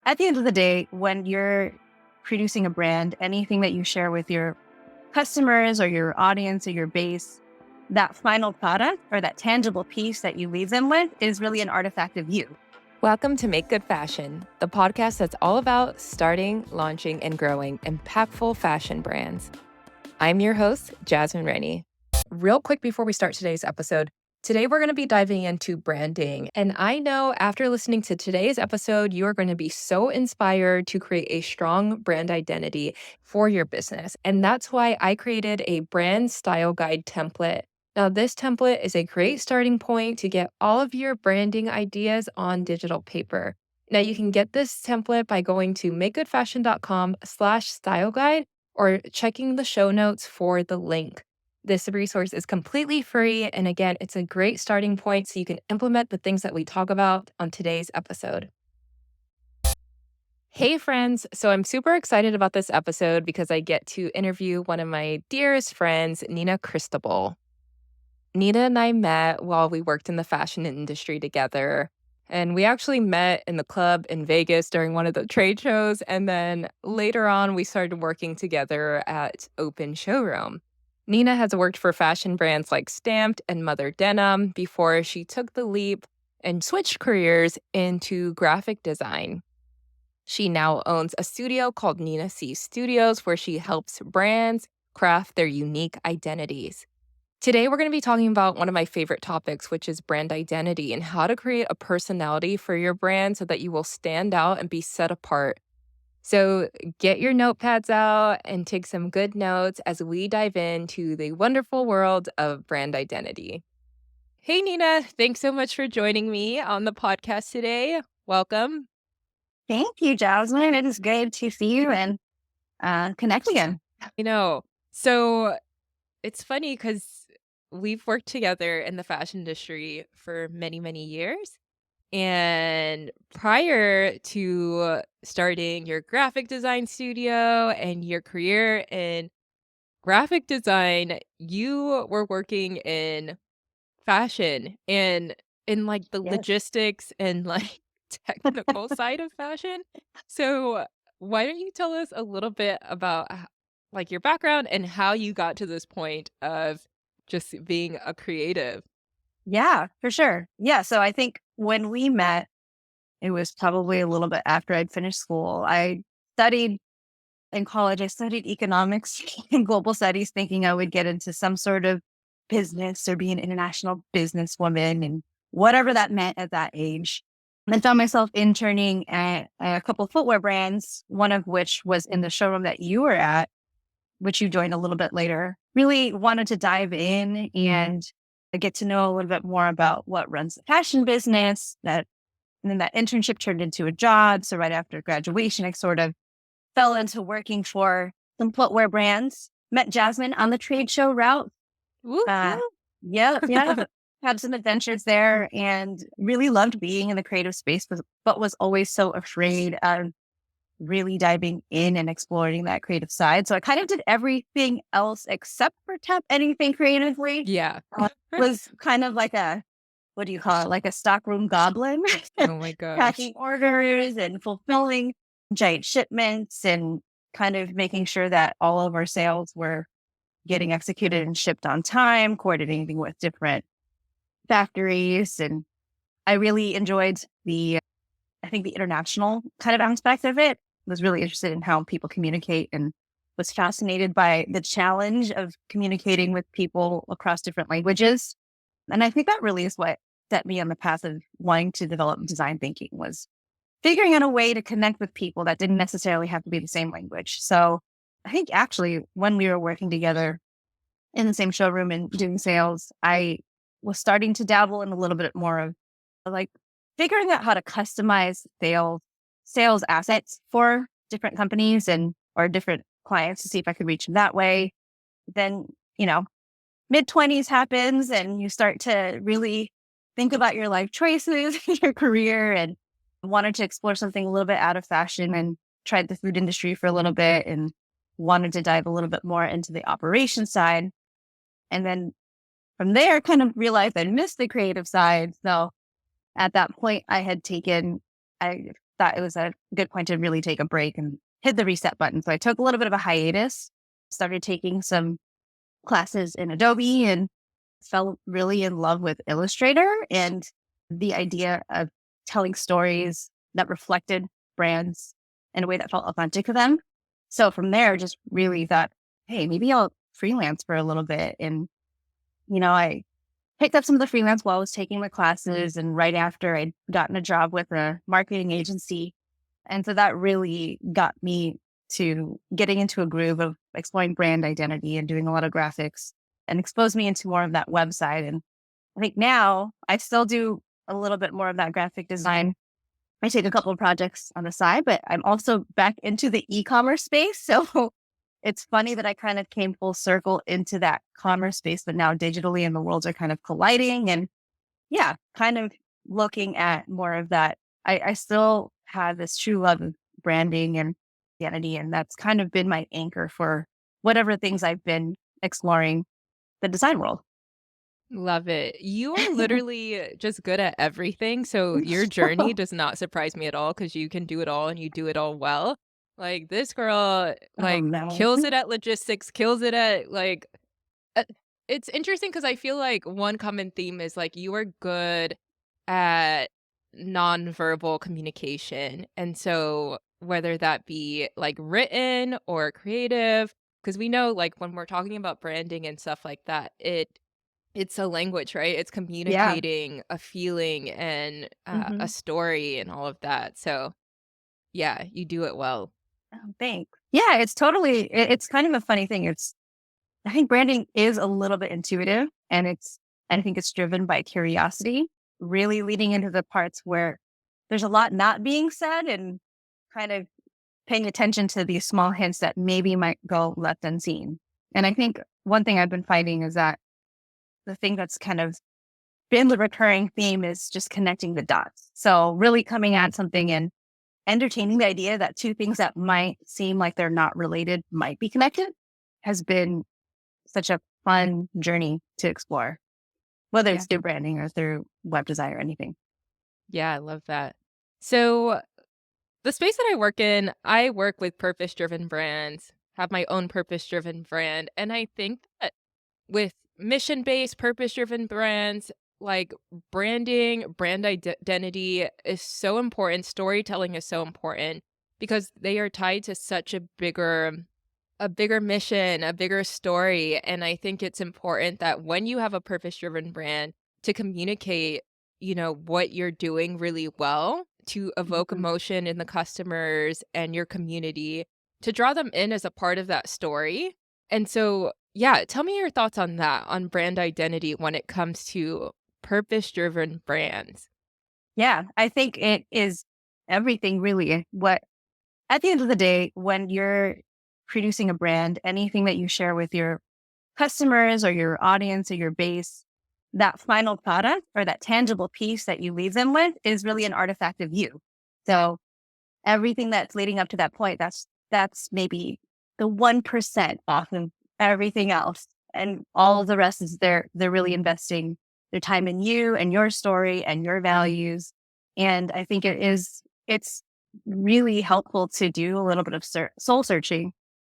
At the end of the day, when you're producing a brand, anything that you share with your customers or your audience or your base, that final product or that tangible piece that you leave them with is really an artifact of you. Welcome to Make Good Fashion, the podcast that's all about starting, launching, and growing impactful fashion brands. I'm your host, Jasmine Rennie. Real quick before we start today's episode, today we're going to be diving into branding. And I know after listening to today's episode, you are going to be so inspired to create a strong brand identity for your business. And that's why I created a brand style guide template. Now, this template is a great starting point to get all of your branding ideas on digital paper. Now, you can get this template by going to makegoodfashion.com/style guide or checking the show notes for the link. This resource is completely free. And again, it's a great starting point so you can implement the things that we talk about on today's episode. Hey, friends. So I'm super excited about this episode because I get to interview one of my dearest friends, Nina Cristobal. Nina and I met while we worked in the fashion industry together. And we actually met in the club in Vegas during one of the trade shows. And then later on, we started working together at Open Showroom. Nina has worked for fashion brands like Stamped and Mother Denim before she took the leap and switched careers into graphic design. She now owns a studio called Nina C Studios, where she helps brands craft their unique identities. Today, we're going to be talking about one of my favorite topics, which is brand identity and how to create a personality for your brand so that you will stand out and be set apart. So get your notepads out and take some good notes as we dive into the wonderful world of brand identity. Hey, Nina, thanks so much for joining me on the podcast today. Welcome. Thank you, Jasmine. It is good to see you and connect again. So it's funny because we've worked together in the fashion industry for many, many years. And prior to starting your graphic design studio and your career in graphic design, you were working in fashion and in like the Yes. logistics and like technical side of fashion. So, why don't you tell us a little bit about like your background and how you got to this point of just being a creative? Yeah, for sure. Yeah. So I think when we met, it was probably a little bit after I'd finished school. I studied in college, I studied economics and global studies, thinking I would get into some sort of business or be an international businesswoman and whatever that meant at that age. And I found myself interning at a couple of footwear brands, one of which was in the showroom that you were at, which you joined a little bit later. Really wanted to dive in and get to know a little bit more about what runs the fashion business. And then that internship turned into a job. So right after graduation, I sort of fell into working for some footwear brands. Met Jasmine on the trade show route. Woo, Uh, woo. yeah. Had some adventures there and really loved being in the creative space, but was always so afraid of really diving in and exploring that creative side. So I kind of did everything else except for tap anything creatively. Yeah. Was kind of like what do you call it? Like a stockroom goblin, Oh my gosh. packing orders and fulfilling giant shipments and kind of making sure that all of our sales were getting executed and shipped on time, coordinating with different factories. And I really enjoyed I think the international kind of aspect of it. Was really interested in how people communicate and was fascinated by the challenge of communicating with people across different languages. And I think that really is what set me on the path of wanting to develop design thinking, was figuring out a way to connect with people that didn't necessarily have to be the same language. So I think actually when we were working together in the same showroom and doing sales, I was starting to dabble in a little bit more of like figuring out how to customize sales assets for different companies and or different clients to see if I could reach them that way. Then, mid-20s happens and you start to really think about your life choices, your career, and wanted to explore something a little bit out of fashion and tried the food industry for a little bit and wanted to dive a little bit more into the operation side. And then from there, kind of realized I missed the creative side. So at that point, I thought it was a good point to really take a break and hit the reset button. So I took a little bit of a hiatus, started taking some classes in Adobe, and fell really in love with Illustrator and the idea of telling stories that reflected brands in a way that felt authentic to them. So from there, just really thought, hey, maybe I'll freelance for a little bit. And, I picked up some of the freelance while I was taking my classes. And right after, I'd gotten a job with a marketing agency. And so that really got me to getting into a groove of exploring brand identity and doing a lot of graphics, and exposed me into more of that website. And I think now I still do a little bit more of that graphic design. I take a couple of projects on the side, but I'm also back into the e-commerce space. So it's funny that I kind of came full circle into that commerce space, but now digitally and the worlds are kind of colliding. And yeah, kind of looking at more of that. I still have this true love of branding and identity, and that's kind of been my anchor for whatever things I've been exploring the design world. Love it. You are literally just good at everything, so your journey does not surprise me at all because you can do it all and you do it all well. Like, this girl, Oh like, no. kills it at logistics, kills it at, like it's interesting because I feel like one common theme is, like, you are good at nonverbal communication, and so whether that be, like, written or creative, because we know, like, when we're talking about branding and stuff like that, it's a language, right? It's Yeah. communicating a feeling and, a Hmm. story and all of that, so, yeah, you do it well. Oh, thanks. Yeah, it's totally. It's kind of a funny thing. I think branding is a little bit intuitive, and I think it's driven by curiosity, really leading into the parts where there's a lot not being said, and kind of paying attention to these small hints that maybe might go left unseen. And I think one thing I've been finding is that the thing that's kind of been the recurring theme is just connecting the dots. So really coming at something and entertaining the idea that two things that might seem like they're not related might be connected has been such a fun journey to explore, whether Yeah. it's through branding or through web design or anything. Yeah, I love that. So the space that I work with purpose-driven brands, have my own purpose-driven brand, and I think that with mission-based, purpose-driven brands, like, brand identity is so important, storytelling is so important because they are tied to such a bigger mission, a bigger story, and I think it's important that when you have a purpose-driven brand to communicate, what you're doing really well to evoke Mhm. emotion in the customers and your community, to draw them in as a part of that story. And so, yeah, tell me your thoughts on that, on brand identity when it comes to purpose-driven brands. Yeah, I think it is everything really. What At the end of the day, when you're producing a brand, anything that you share with your customers or your audience or your base, that final product or that tangible piece that you leave them with is really an artifact of you. So everything that's leading up to that point, that's maybe the 1% off of everything else. And all of the rest is they're really investing their time in you and your story and your values. And I think it's really helpful to do a little bit of soul searching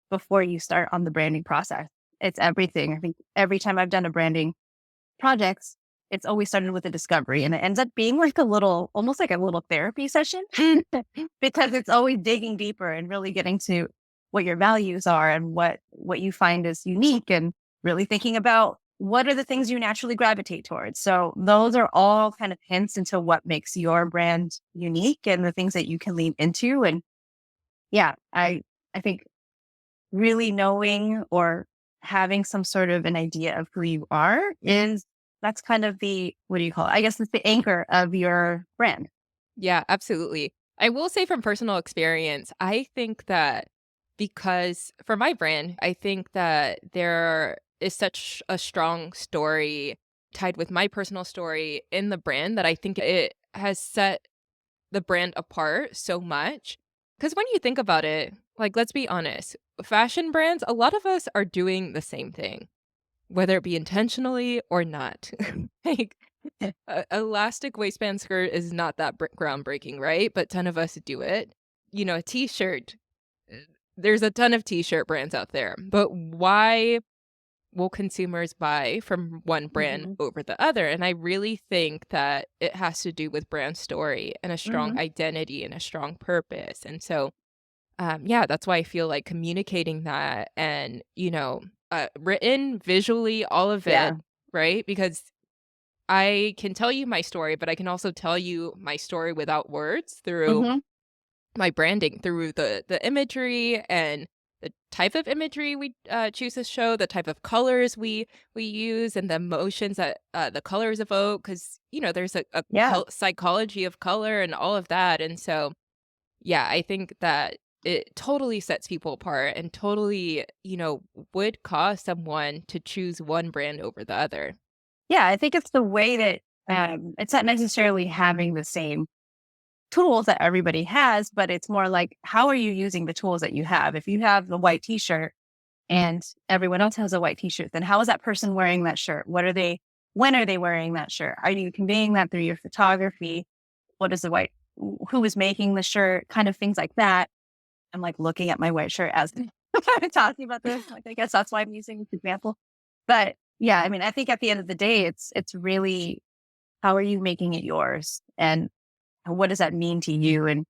before you start on the branding process. It's everything. I think every time I've done a branding projects, it's always started with a discovery, and it ends up being like almost like a little therapy session because it's always digging deeper and really getting to what your values are and what you find is unique, and really thinking about what are the things you naturally gravitate towards. So those are all kind of hints into what makes your brand unique and the things that you can lean into. And yeah, I think really knowing or having some sort of an idea of who you are is that's kind of the what do you call it? I guess it's the anchor of your brand. Yeah, absolutely. I will say from personal experience, I think that because for my brand, I think that there is such a strong story tied with my personal story in the brand that I think it has set the brand apart so much. Because when you think about it, like, let's be honest, fashion brands, a lot of us are doing the same thing, whether it be intentionally or not. like, A elastic waistband skirt is not that groundbreaking, right? But ton of us do it. A t-shirt, uh, there's a ton of t-shirt brands out there, but why will consumers buy from one brand Hmm. over the other? And I really think that it has to do with brand story and a strong Hmm. identity and a strong purpose. And so, yeah, that's why I feel like communicating that and, written, visually, all of Yeah. it, right? Because I can tell you my story, but I can also tell you my story without words through Hmm. my branding, through the imagery and the type of imagery we choose to show, the type of colors we use, and the emotions that the colors evoke. Because there's a Yeah. psychology of color and all of that, and so yeah, I think that it totally sets people apart and totally would cause someone to choose one brand over the other. Yeah. I think it's the way that it's not necessarily having the same tools that everybody has, but it's more like, how are you using the tools that you have? If you have the white t-shirt and everyone else has a white t-shirt, then how is that person wearing that shirt? When are they wearing that shirt? Are you conveying that through your photography? What is the white, who is making the shirt? Kind of things like that. I'm like looking at my white shirt as I'm talking about this. Like, I guess that's why I'm using this example. But yeah, I mean, I think at the end of the day, it's really, how are you making it yours? And what does that mean to you? And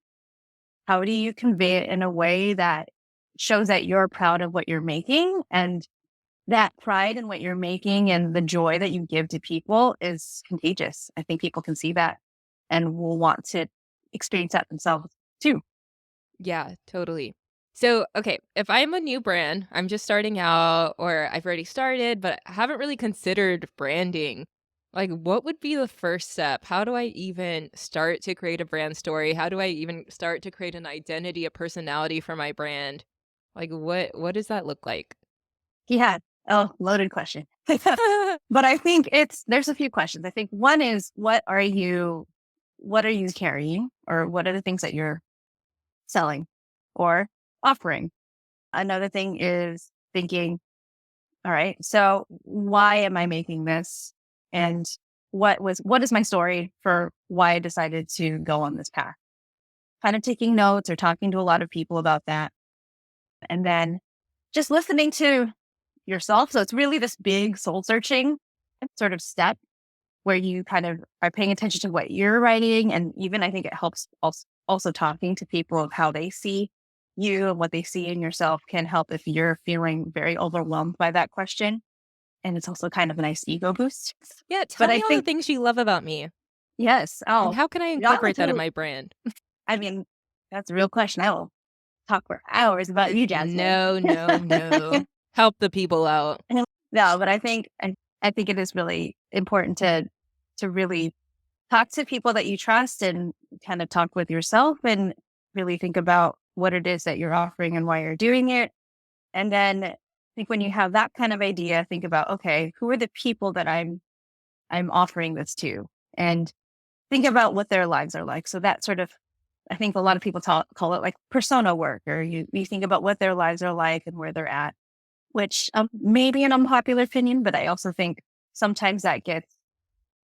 how do you convey it in a way that shows that you're proud of what you're making, and that pride in what you're making and the joy that you give to people is contagious. I think people can see that and will want to experience that themselves too. Yeah, totally. So, okay, if I'm a new brand, I'm just starting out or I've already started, but I haven't really considered branding. Like, what would be the first step? How do I even start to create a brand story? How do I even start to create an identity, a personality for my brand? Like, what does that look like? Yeah. Oh, loaded question. But I think there's a few questions. I think one is, what are you carrying, or what are the things that you're selling or offering? Another thing is thinking, all right, so why am I making this? And what is my story for why I decided to go on this path? Kind of taking notes or talking to a lot of people about that. And then just listening to yourself. So it's really this big soul searching sort of step where you kind of are paying attention to what you're writing. And even I think it helps also talking to people of how they see you and what they see in yourself can help if you're feeling very overwhelmed by that question. And it's also kind of a nice ego boost. Yeah, tell But I me all the think, things you love about me yes. and Oh, how can I yeah, incorporate that in totally. my brand? I mean, that's a real question. I will talk for hours about you, Jasmine. No, no, no. Help the people out. No, but I think it is really important to really talk to people that you trust, and kind of talk with yourself, and really think about what it is that you're offering and why you're doing it. And then I think when you have that kind of idea, think about, okay, who are the people that I'm offering this to? And think about what their lives are like. So that sort of, I think a lot of people call it like persona work, or you think about what their lives are like and where they're at, which may be an unpopular opinion, but I also think sometimes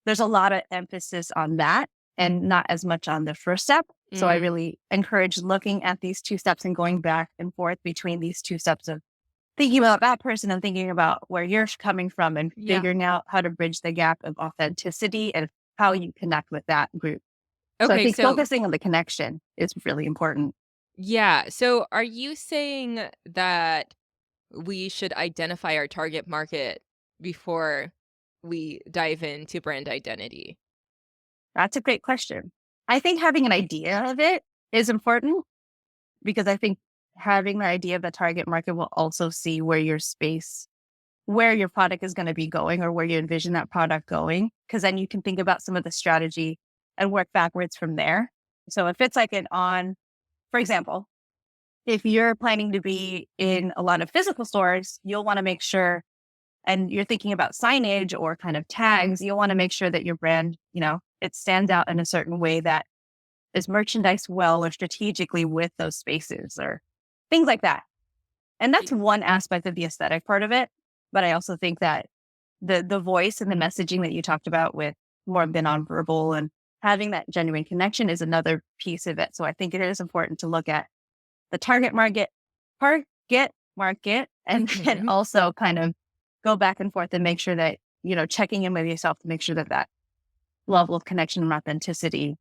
there's a lot of emphasis on that and not as much on the first step. So I Mm, really encourage looking at these two steps and going back and forth between these two steps of thinking about that person and thinking about where you're coming from, and yeah. figuring out how to bridge the gap of authenticity and how you connect with that group. So I Okay, think so focusing on the connection is really important. yeah. So are you saying that we should identify our target market before we dive into brand identity? That's a great question. I think having an idea of it is important, because I think having the idea of the target market will also see where your product is going to be going, or where you envision that product going. Cause then you can think about some of the strategy and work backwards from there. So if it's like for example, if you're planning to be in a lot of physical stores, you'll want to make sure, and you're thinking about signage or kind of tags, you'll want to make sure that your brand, it stands out in a certain way that is merchandised well or strategically with those spaces or things like that. And Y- that's one aspect of the aesthetic part of it. But I also think that the voice and the messaging that you talked about with more than nonverbal, and having that genuine connection is another piece of it. So I think it is important to look at the target market, and then Mhm. also kind of go back and forth and make sure that, checking in with yourself to make sure that that level of connection and authenticity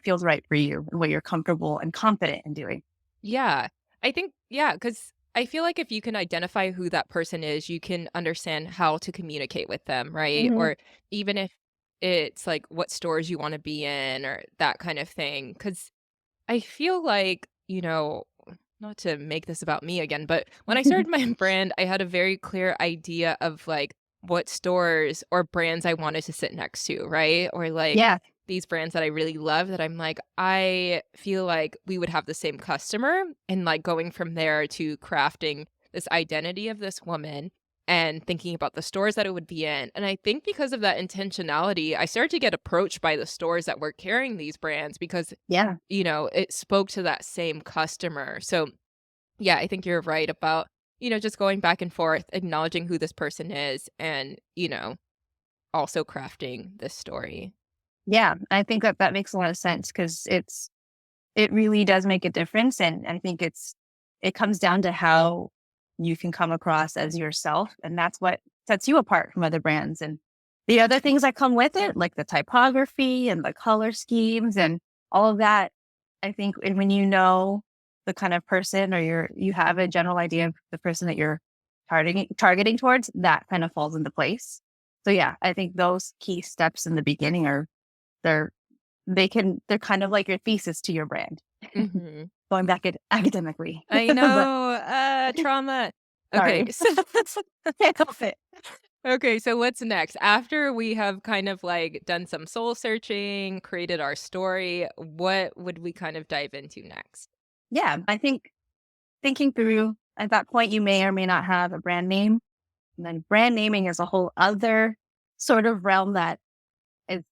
feels right for you and what you're comfortable and confident in doing. Yeah. I think yeah, because I feel like if you can identify who that person is, you can understand how to communicate with them, right? Hmm. Or even if it's like what stores you wanna be in or that kind of thing. Because I feel like, not to make this about me again, but when I started my brand, I had a very clear idea of like what stores or brands I wanted to sit next to, right? Or like Yeah. these brands that I really love that I'm like, I feel like we would have the same customer and like going from there to crafting this identity of this woman and thinking about the stores that it would be in. And I think because of that intentionality, I started to get approached by the stores that were carrying these brands because Yeah. it spoke to that same customer. So, yeah, I think you're right about, just going back and forth, acknowledging who this person is and, also crafting this story. Yeah. I think that that makes a lot of sense because it really does make a difference. And I think it comes down to how you can come across as yourself. And that's what sets you apart from other brands. And the other things that come with it, like the typography and the color schemes and all of that, I think when you know the kind of person, or you have a general idea of the person that you're targeting towards, that kind of falls into place. So yeah, I think those key steps in the beginning are they're they're kind of like your thesis to your brand. Mhm. Going back at academically, I but know, trauma. Okay, sorry. so Can't help it. okay, so what's next? After we have kind of, like, done some soul searching, created our story, what would we kind of dive into next? Yeah, I think thinking through at that point, you may or may not have a brand name. And then brand naming is a whole other sort of realm that is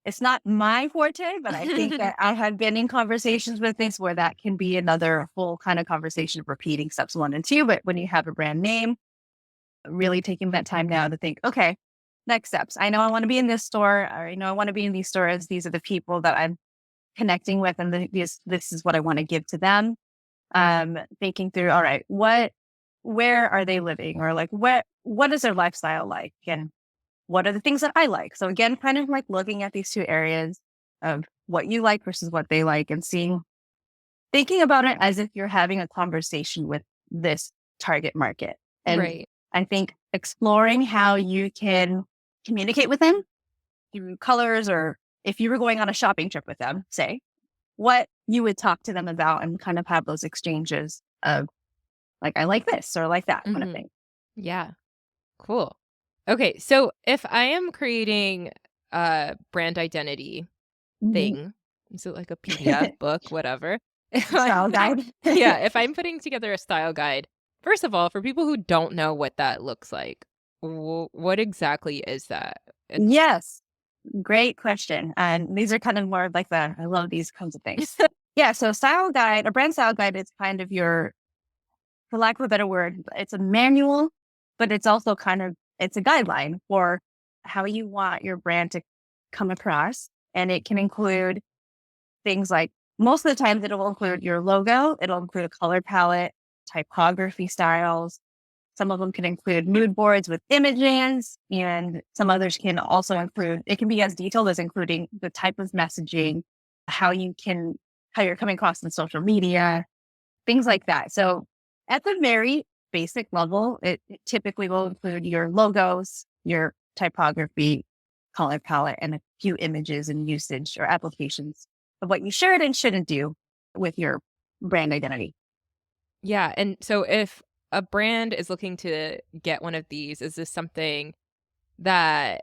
it's not my forte, but I think that I have been in conversations with this where that can be another whole kind of conversation of repeating steps one and two. But when you have a brand name, really taking that time now to think, okay, next steps. I know I want to be in this store, or I know I want to be in these stores. These are the people that I'm connecting with, and this is what I want to give to them. Thinking through, all right, where are they living, or like what is their lifestyle like, and what are the things that I like. So again, kind of like looking at these two areas of what you like versus what they like, and thinking about it as if you're having a conversation with this target market. And Right. I think exploring how you can communicate with them through colors, or if you were going on a shopping trip with them, say, what you would talk to them about, and kind of have those exchanges of like, I like this or like that kind of Mhm. thing. Yeah. Cool. Okay, so if I am creating a brand identity Mhm. thing, so like a PDF, book, whatever. If I'm Style putting guide. yeah, if I'm putting together a style guide, first of all, for people who don't know what that looks like, what exactly is that? It's Yes. Great question. And these are kind of more of like I love these kinds of things. Yeah. So style guide, a brand style guide is kind of for lack of a better word, it's a manual, but it's also it's a guideline for how you want your brand to come across. And it can include things like, most of the times it'll include your logo, it'll include a color palette, typography styles. Some of them can include mood boards with images, and some others can also include, it can be as detailed as including the type of messaging, how how you're coming across in social media, things like that. So at the very basic level, it typically will include your logos, your typography, color palette, and a few images and usage or applications of what you should and shouldn't do with your brand identity. yeah, and so if a brand is looking to get one of these, is this something that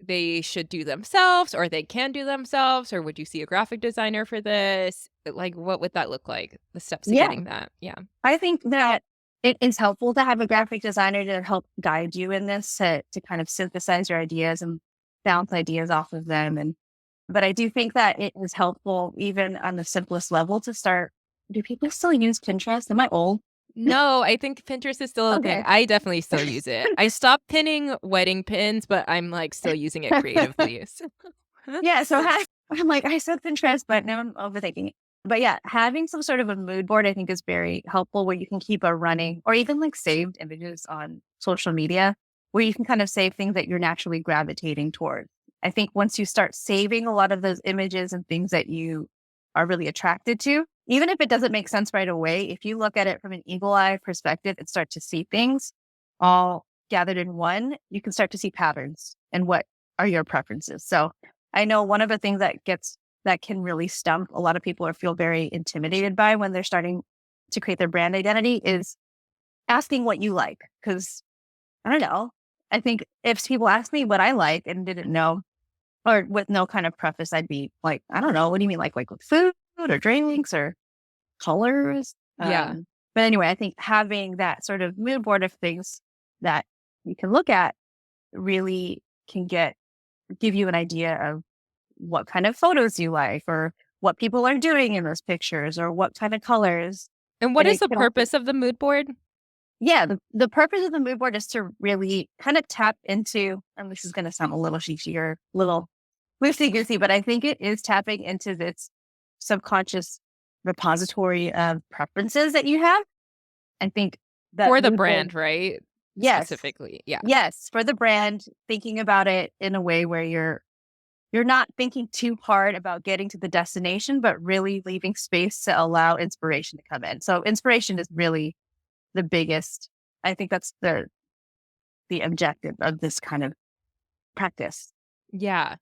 they should do themselves or they can do themselves, or would you see a graphic designer for this? Like, what would that look like? The steps to Yeah, getting that? Yeah. I think that it is helpful to have a graphic designer to help guide you in this, to kind of synthesize your ideas and bounce ideas off of them. But I do think that it is helpful even on the simplest level to start. Do people still use Pinterest? Am I old? No, I think Pinterest is still a thing. Okay. I definitely still use it. I stopped pinning wedding pins, but I'm, like, still using it creatively. So Yeah, so I'm like, I said Pinterest, but now I'm overthinking it. But yeah, having some sort of a mood board, I think, is very helpful where you can keep a running or even like saved images on social media where you can kind of save things that you're naturally gravitating towards. I think once you start saving a lot of those images and things that you are really attracted to, even if it doesn't make sense right away, if you look at it from an eagle eye perspective and start to see things all gathered in one, you can start to see patterns and what are your preferences. So I know one of the things that can really stump a lot of people or feel very intimidated by when they're starting to create their brand identity is asking what you like. Cause I don't know. I think if people ask me what I like and didn't know, or with no kind of preface, I'd be like, I don't know. What do you mean? Like with food or drinks or colors? Yeah. But anyway, I think having that sort of mood board of things that you can look at really can give you an idea of what kind of photos you like or what people are doing in those pictures or what kind of colors. And what And is it the can also, purpose of the mood board? yeah, the purpose of the mood board is to really kind of tap into, and this is going to sound a little cheesy or a little loosey goosey, but I think it is tapping into this subconscious repository of preferences that you have. I think that For the mood board, brand, right? yes, Specifically, yeah. yes, for the brand, thinking about it in a way where you're not thinking too hard about getting to the destination, but really leaving space to allow inspiration to come in. So inspiration is really the biggest. I think that's the objective of this kind of practice. Yeah.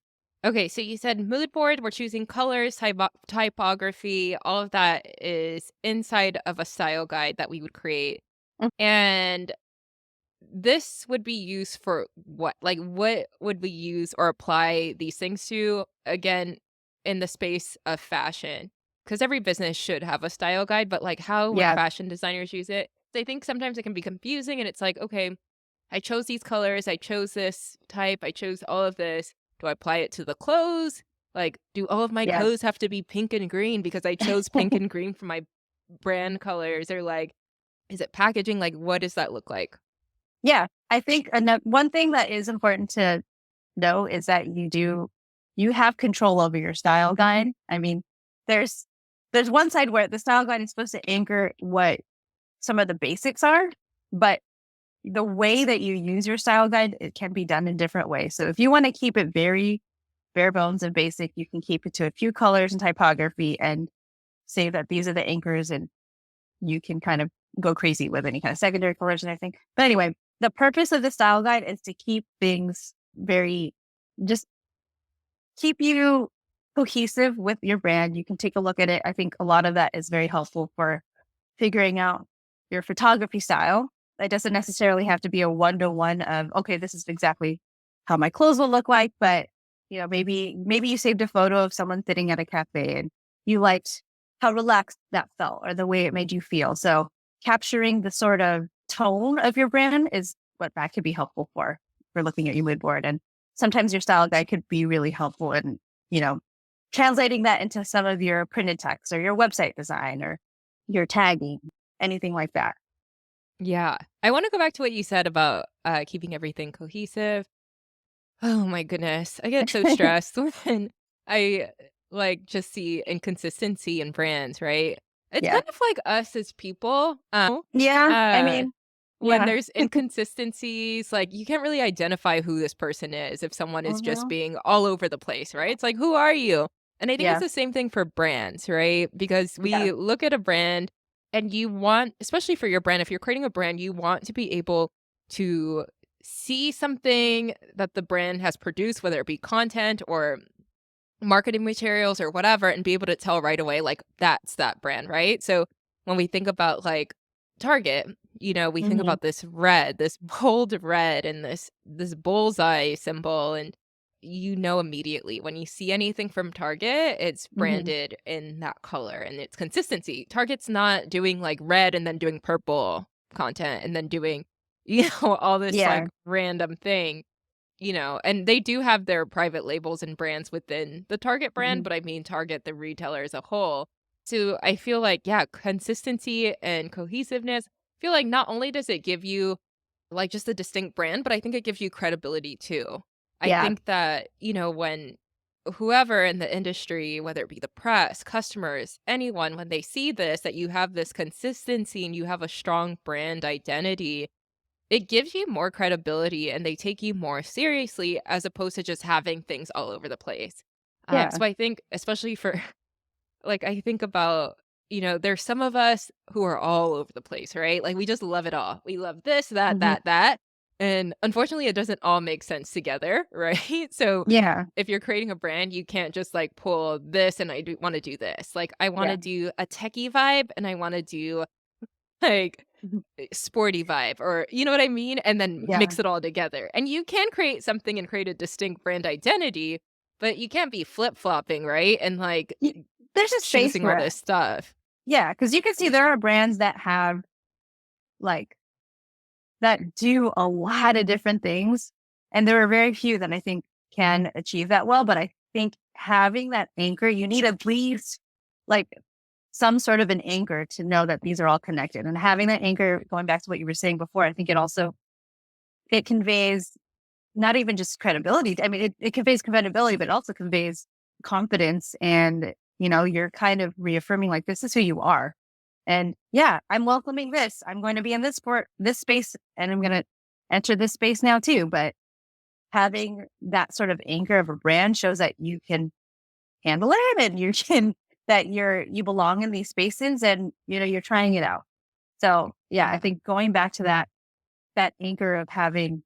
Okay, so you said mood board, we're choosing colors, typography, all of that is inside of a style guide that we would create. Mm. And this would be used for what? Like, what would we use or apply these things to? Again, in the space of fashion, because every business should have a style guide, but like, how would Yeah, fashion designers use it? I think sometimes it can be confusing, and it's like, okay, I chose these colors, I chose this type, I chose all of this. Do I apply it to the clothes? Like, do all of my yeah, clothes have to be pink and green because I chose pink and green for my brand colors? Or like, is it packaging? Like, what does that look like? yeah. I think one thing that is important to know is that you have control over your style guide. I mean, there's there's one side where the style guide is supposed to anchor what some of the basics are, but the way that you use your style guide, it can be done in different ways. So if you want to keep it very bare bones and basic, you can keep it to a few colors and typography and say that these are the anchors and you can kind of go crazy with any kind of secondary colors and everything. But anyway, the purpose of the style guide is to keep things very, just keep you cohesive with your brand. You can take a look at it. I think a lot of that is very helpful for figuring out your photography style. It doesn't necessarily have to be a one-to-one of, okay, this is exactly how my clothes will look like, but maybe you saved a photo of someone sitting at a cafe and you liked how relaxed that felt or the way it made you feel. So capturing the sort of tone of your brand is what that could be helpful for looking at your mood board. And sometimes your style guide could be really helpful in, you know, translating that into some of your printed text or your website design or your tagging, anything like that. Yeah. I wanna go back to what you said about, keeping everything cohesive. Oh my goodness. I get so stressed when I, like, just see inconsistency in brands, right? It's Yeah. kind of like us as people, Yeah. I uh, mean, when yeah. there's inconsistencies, like, you can't really identify who this person is if someone is just Mhm. being all over the place, right? It's like, "Who are you?" And I think it's Yeah. the same thing for brands, right? Because Yeah. we look at a brand and you want, especially for your brand, if you're creating a brand, you want to be able to see something that the brand has produced, whether it be content or marketing materials or whatever, and be able to tell right away, like, that's that brand, right? So when we think about like Target, we think Mhm. about this red, this bold red, and this bullseye symbol, and immediately when you see anything from Target, it's Mhm. branded in that color and it's consistency. Target's not doing like red and then doing purple content and then doing, all this Yeah. like random thing. And they do have their private labels and brands within the Target brand, Mhm. but I mean Target, the retailer as a whole. So I feel like, yeah, consistency and cohesiveness. feel like not only does it give you like just a distinct brand, but I think it gives you credibility too. I Yeah. think that, when whoever in the industry, whether it be the press, customers, anyone, when they see this, that you have this consistency and you have a strong brand identity, it gives you more credibility and they take you more seriously as opposed to just having things all over the place. Yeah. So I think, especially for like, I think about, there's some of us who are all over the place, right? Like, we just love it all. We love this, that, Mhm. that, that. And unfortunately, it doesn't all make sense together, right? So Yeah. if you're creating a brand, you can't just like pull this and I do want to do this. Like, I want Yeah. to do a techie vibe and I want to do like Mhm. sporty vibe or you know what I mean? And then Yeah. mix it all together. And you can create something and create a distinct brand identity, but you can't be flip-flopping, right? And like Y There's a space choosing for all it. this stuff. Yeah, because you can see there are brands that have, like, that do a lot of different things, and there are very few that I think can achieve that well, but I think having that anchor, you need at least, like, some sort of an anchor to know that these are all connected, and having that anchor, going back to what you were saying before, I think it conveys not even just credibility. I mean, it conveys credibility, but it also conveys confidence. And, you're kind of reaffirming, like, this is who you are. And yeah, I'm welcoming this. I'm going to be in this space, and I'm going to enter this space now too. But having that sort of anchor of a brand shows that you can handle it and that you belong in these spaces and, you're trying it out. So yeah, I think going back to that anchor of having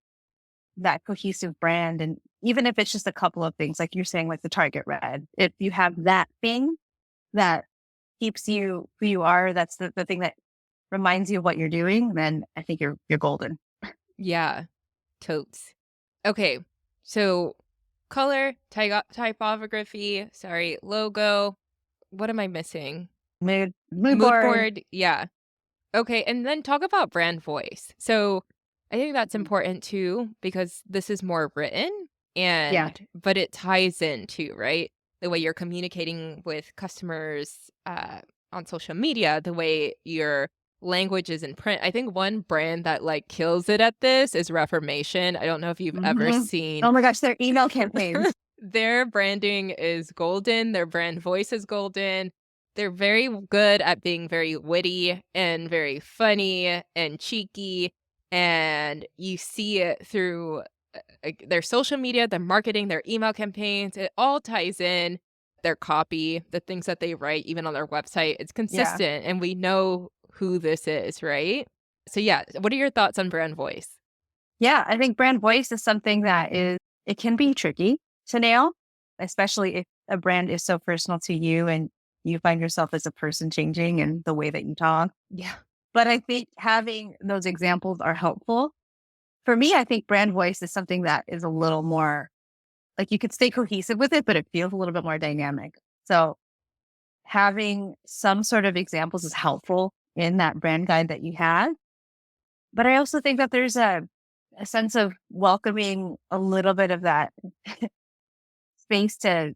that cohesive brand. And even if it's just a couple of things, like you're saying, like the Target red, if you have that thing that keeps you who you are, that's the thing that reminds you of what you're doing, then I think you're golden. Yeah, totes. Okay, so color, typography, sorry, logo. What am I missing? Mood Mood board. board, yeah. Okay, and then talk about brand voice. So, I think that's Mhm. important too because this is more written Yeah. but it ties in too, right? The way you're communicating with customers on social media, the way your language is in print. I think one brand that like kills it at this is Reformation. I don't know if you've ever Mhm. seen Oh my gosh, their email campaigns. their branding is golden, their brand voice is golden. They're very good at being very witty and very funny and cheeky, and you see it through, like, their social media, their marketing, their email campaigns, it all ties in. Their copy, the things that they write, even on their website, it's Yeah. consistent, and we know who this is, right? So, yeah, what are your thoughts on brand voice? Yeah. I think brand voice is something it can be tricky to nail, especially if a brand is so personal to you and you find yourself as a person changing in the way that you talk. Yeah. But I think having those examples are helpful. For me, I think brand voice is something that is a little more, like, you could stay cohesive with it, but it feels a little bit more dynamic. So having some sort of examples is helpful in that brand guide that you have. But I also think that there's a sense of welcoming a little bit of that space to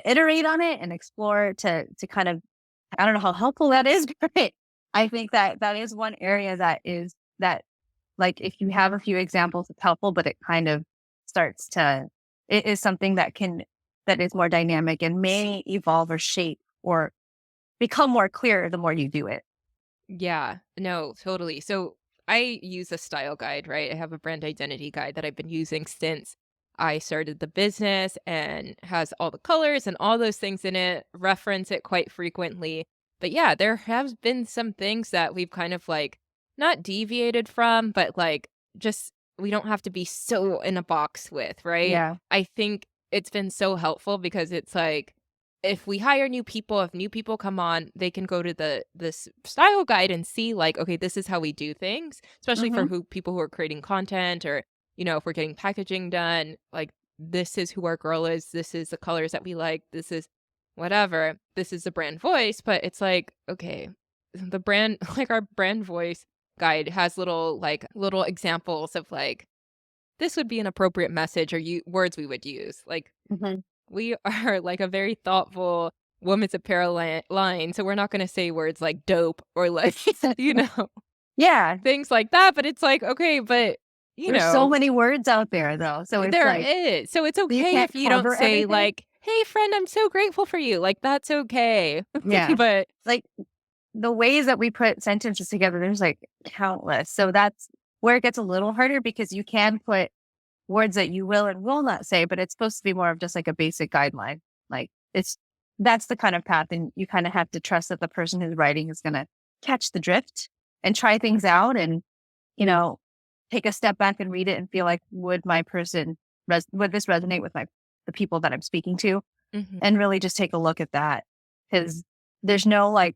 iterate on it and explore, to kind of, I don't know how helpful that is, but I think that that is one area that, like, if you have a few examples, it's helpful, but it kind of starts to, it is something that is more dynamic and may evolve or shape or become more clear the more you do it. Yeah, no, totally. So I use a style guide, right? I have a brand identity guide that I've been using since I started the business and has all the colors and all those things in it, reference it quite frequently. But yeah, there has been some things that we've kind of like not deviated from, but like just we don't have to be so in a box with, right? Yeah. I think it's been so helpful because it's like if we hire new people, if new people come on, they can go to this style guide and see like, okay, this is how we do things, especially for Hmm. who people who are creating content or, if we're getting packaging done, like this is who our girl is, this is the colors that we like, this is whatever, this is the brand voice, but it's like, okay, the brand like our brand voice guide has little examples of like this would be an appropriate message or you words we would use. Like Hmm. we are like a very thoughtful women's apparel line, so we're not gonna say words like dope or like, you know? Yeah. things like that. But it's like, okay, but you There's so know, many words out there though. So it's there like is. So it's you okay can't if you don't cover say everything. like, "Hey friend, I'm so grateful for you." Like that's okay. Yeah. But Like the ways that we put sentences together, there's like countless. So that's where it gets a little harder because you can put words that you will and will not say, but it's supposed to be more of just like a basic guideline. Like that's the kind of path, and you kind of have to trust that the person who's writing is going to catch the drift and try things out, and you know, take a step back and read it and feel like, would my person would this resonate with the people that I'm speaking to, mhm. and really just take a look at that because there's no like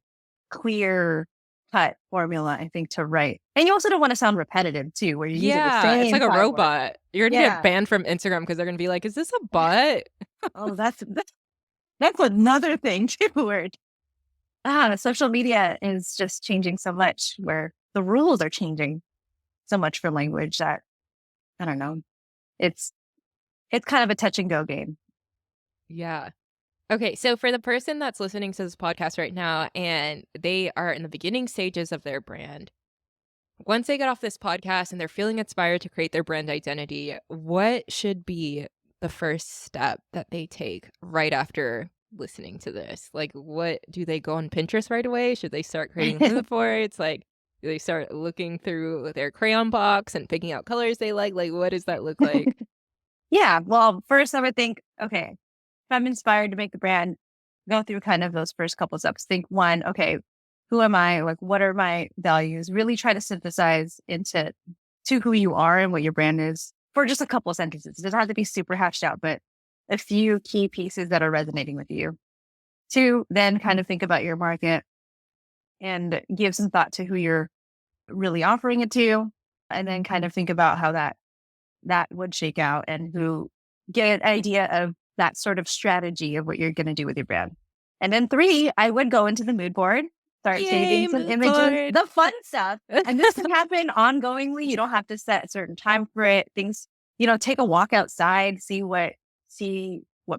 clear cut formula, I think, to write. And you also don't want to sound repetitive too, where you're using the Yeah, it's same like a 5 words. robot. You're gonna get Yeah. banned from Instagram because they're gonna be like, "Is this a bot?" Oh, that's another thing too, where social media is just changing so much where the rules are changing so much for language that I don't know. It's it's kind of a touch and go game. Yeah. Okay, so for the person that's listening to this podcast right now and they are in the beginning stages of their brand, once they get off this podcast and they're feeling inspired to create their brand identity, what should be the first step that they take right after listening to this? Like, what do they go on Pinterest right away? Should they start creating mood boards? Like, do they start looking through their crayon box and picking out colors they like? Like, what does that look like? Yeah. Well, first I would think, okay, if I'm inspired to make the brand, go through kind of those first couple steps. Think one, okay, who am I? Like, what are my values? Really try to synthesize into to who you are and what your brand is for just a couple of sentences. It doesn't have to be super hashed out, but a few key pieces that are resonating with you. Two, then kind of think about your market and give some thought to who you're really offering it to. And then kind of think about how that would shake out and who get an idea of that sort of strategy of what you're going to do with your brand. And then three, I would go into the mood board, start Yay, saving some mood images, board. the fun stuff. And this can happen ongoingly. You don't have to set a certain time for it. Things, take a walk outside, see what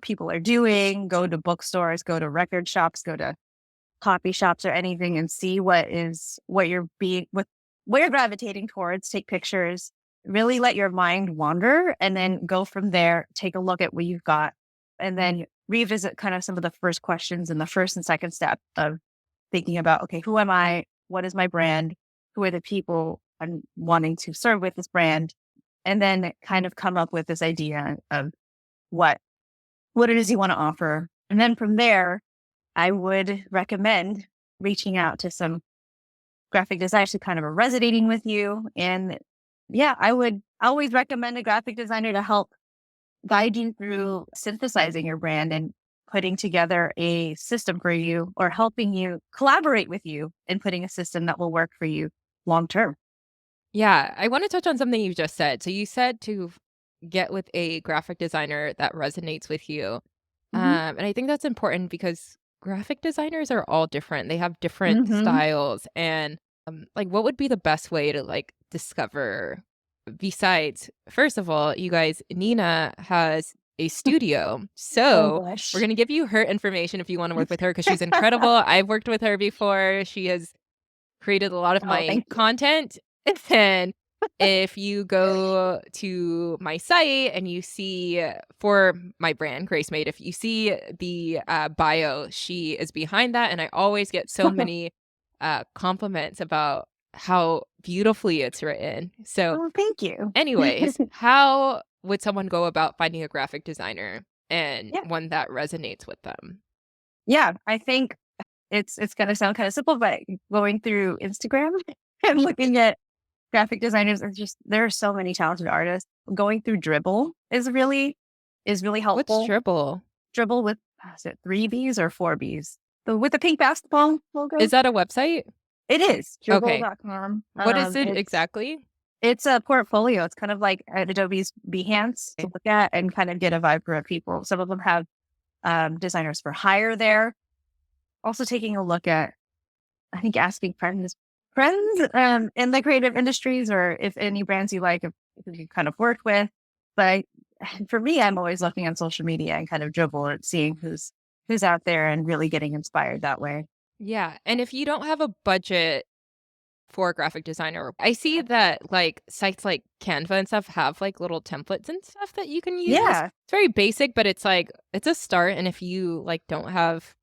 people are doing, go to bookstores, go to record shops, go to coffee shops or anything and see what you're gravitating towards, take pictures, really let your mind wander and then go from there, take a look at what you've got and then revisit kind of some of the first questions and the first and second step of thinking about, okay, who am I? What is my brand? Who are the people I'm wanting to serve with this brand? And then kind of come up with this idea of what it is you want to offer. And then from there, I would recommend reaching out to some graphic designers who kind of are resonating with you. And yeah, I would always recommend a graphic designer to help guide you through synthesizing your brand and putting together a system for you or helping you collaborate with you in putting a system that will work for you long term. Yeah, I want to touch on something you just said. So you said to get with a graphic designer that resonates with you. Hmm. And I think that's important because graphic designers are all different. They have different Hmm. styles and like what would be the best way to like discover besides first of all, you guys, Nina has a studio. Oh So we're gosh. going to give you her information if you want to work with her because she's incredible. I've worked with her before. She has created a lot of Oh, my thank you. content. And if you go to my site and you see for my brand, Grace Made, if you see the bio, she is behind that. And I always get so many compliments about how beautifully it's written. So, Oh, thank you. anyways, how would someone go about finding a graphic designer and Yeah. one that resonates with them? Yeah. I think it's gonna sound kind of simple, but going through Instagram and looking at graphic designers, it's just there are so many talented artists. Going through Dribble is really What's helpful. Dribble? Dribble with is it 3 Bs or 4 Bs? With the pink basketball Is logo. that a website? It is Okay. dribble.com. What is it exactly? It's a portfolio. It's kind of like Adobe's Behance to look at and kind of get a vibe for people. Some of them have designers for hire there. Also taking a look at, I think, asking friends in the creative industries or if any brands you like, if you kind of work with. But for me, I'm always looking on social media and kind of dribble and seeing who's out there and really getting inspired that way. Yeah, and if you don't have a budget for a graphic designer. I see that like sites like Canva and stuff have like little templates and stuff that you can use. Yeah. It's very basic, but it's like it's a start. And if you like don't have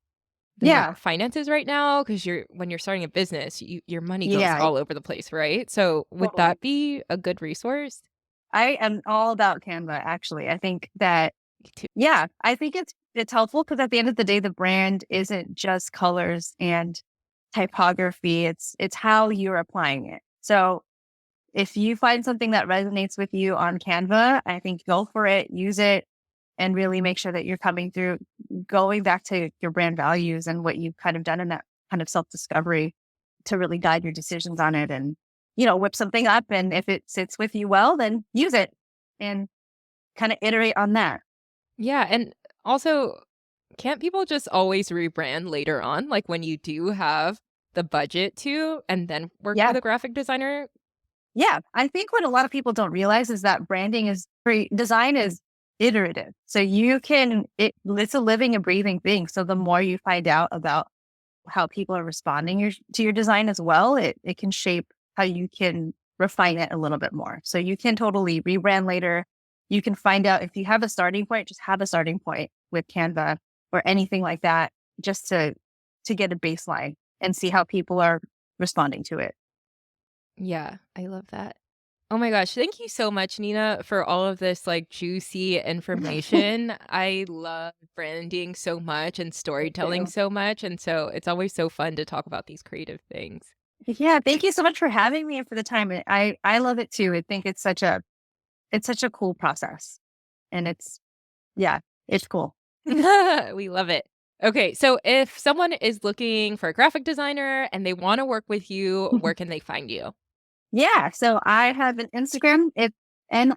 the Yeah. finances right now, because when you're starting a business, your money goes Yeah. all over the place, right? So would Totally. that be a good resource? I am all about Canva, actually. I think that, Me too. yeah, I think it's helpful because at the end of the day, the brand isn't just colors and typography. It's how you're applying it. So if you find something that resonates with you on Canva, I think go for it, use it, and really make sure that you're coming through, going back to your brand values and what you've kind of done in that kind of self discovery to really guide your decisions on it and, whip something up. And if it sits with you well, then use it and kind of iterate on that. Yeah, and also, can't people just always rebrand later on, like, when you do have the budget to, and then work with Yeah. a graphic designer? Yeah. I think what a lot of people don't realize is that branding is design is iterative. So it's a living and breathing thing. So the more you find out about how people are responding to your design as well, it can shape how you can refine it a little bit more. So you can totally rebrand later. You can find out if you have a starting point, just have a starting point with Canva or anything like that, just to get a baseline and see how people are responding to it. Yeah, I love that. Oh my gosh, thank you so much, Nina, for all of this, like, juicy information. I love branding so much and Me storytelling too. so much, and so it's always so fun to talk about these creative things. Yeah, thank you so much for having me and for the time. I love it too. I think it's such a cool process, and yeah, it's cool. We love it. Okay, so if someone is looking for a graphic designer and they wanna work with you, where can they find you? Yeah, so I have an Instagram. It's Nina.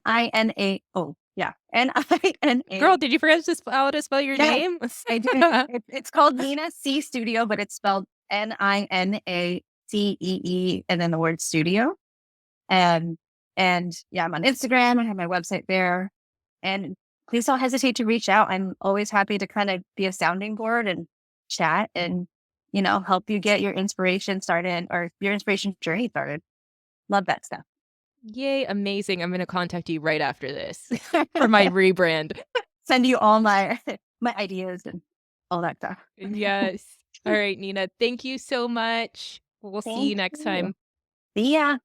Oh, yeah, Nina. Girl, did you forget to how to spell your Yes, name? I did. It's called Nina C Studio, but it's spelled Nina and then the word studio. And and yeah, I'm on Instagram. I have my website there. And please don't hesitate to reach out. I'm always happy to kind of be a sounding board and chat and help you get your inspiration started or your inspiration journey started. Love that stuff. Yay, amazing. I'm gonna contact you right after this for my rebrand. Send you all my my ideas and all that stuff. Yes. All right, Nina, thank you so much. We'll see you Thank next you. time. See ya.